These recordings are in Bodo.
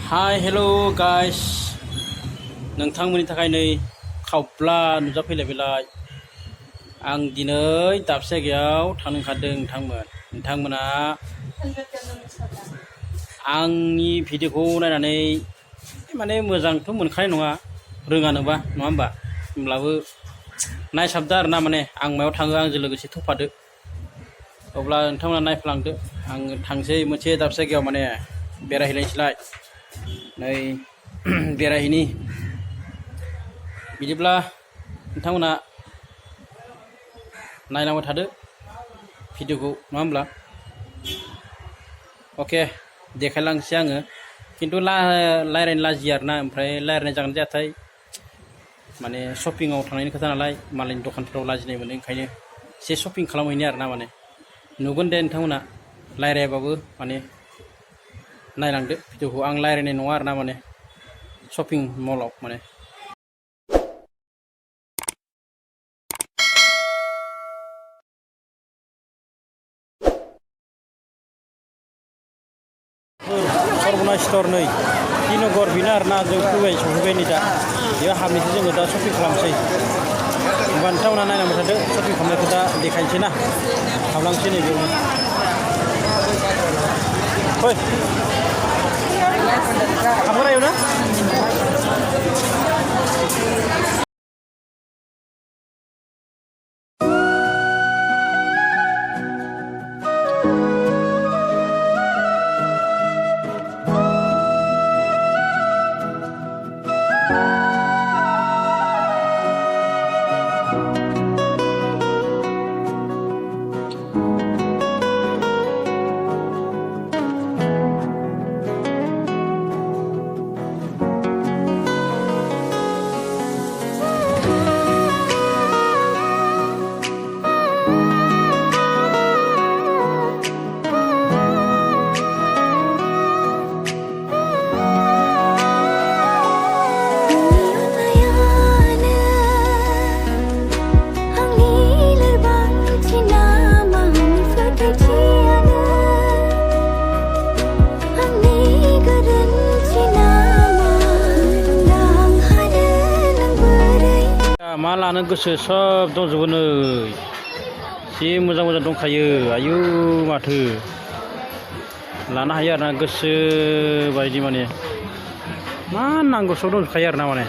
Hi, hello guys. नोंथांमोननि थाखाय नै खावब्ला नुजाफैलायबाय आं दिनै दाबसे जायगायाव थांनो ओंखारदों नोंथांमोना आंनि भिडिअखौ नायनानै माने मोजांथ' मोनखानाय नङा रोङानोबा नङा होमबा होमब्लाबो नायसाबदो आरोना माने आं मायाव थाङो आंजों लोगोसे थफादो अब्ला नोंथांमोना नायफ्लांदो आं थांसै मोनसे दाबसे जायगायाव माने बेरायहैलायनोसैलाय नै बेरायहैनि बिदिब्ला नोंथांमोना नायलांबाय थादो भिडिअखौ नङा होमब्ला अके देखायलांसै आङो खिन्थु रायज्लायनो लाजियो आरोना ओमफ्राय रायज्लायनाय जागोन जायाथाय माने शपिंआव थांनायनि खोथा नालाय मालायनि दखानफ्राव लाजिनाय मोनो ओंखायनो एसे शपिं खालामहैनि आरोना माने नुगोन दे नोंथांमोना रायज्लायाबाबो माने नायलांदो भिडिअखौ आं रायज्लायनाय नङा आरोना माने शपिं मलाव माने सरबना स्ट'र नै T.Nagar बेनो आरोना जों सफैबाय नै दा बेयाव हाबनोसै जोङो दा शपिं खालामसै होमबा नोंथांमोना नायलांबाय थादो शपिं खालामनायखौ दा देखायनोसै ना हाबलांसै नै बेयावनो फै हाबगोन आयौ ना मा लानो गोसो सब दंजोबो नै जि मोजां मोजां दंखायो आयु माथो लानो हायो आरोना गोसो बायदि माने मा नांगौ सब दंजोबखायो आरोना माने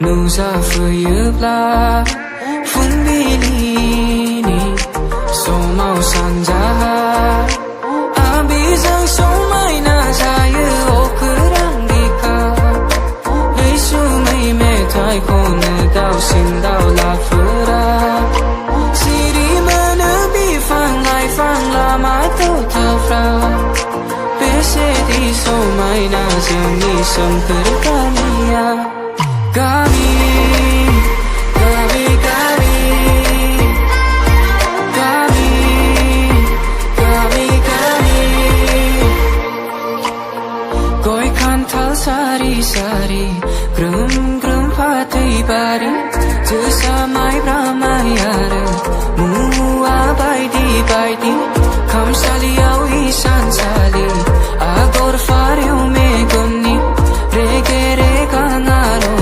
नुजाफैयोब्ला फुंबिलिनि समाव सानजाहा आबिजों समायना जायो अखोरां बिखा रैसुमै मेथाइ खनो दाउसिन दाउलाफोरा सिरि मोनो बिफां लाइफां लामा दथाफ्राव बेसेदि समायना जोंनि सोमखोर गामिया गामि गामि गामि गामि गामि गामि गय खान्थाल सारि सारि ग्रोम ग्रोम फाथै बारि जोसा माइब्रा माइ आरो मुवा बायदि बायदि खामसालियाव इसानसालि आगर फारौ मेगननि रेगे रेगां आर'नाइ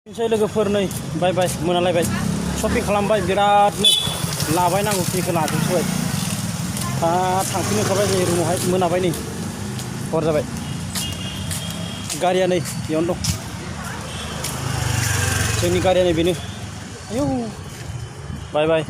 बिसोर लोगोफोर नै बाय बाय मोनालायबाय शपिं खालामबाय बिरादनो लाबाय नांगौ खिनिखौ लाजोबबाय दा थांफिननो ओंखारबाय जों रुमावहाय मोनाबाय नै हर जाबाय गारिया नै बेयावनो दं जोंनि गारिया नै बेनो आयौ बाय बाय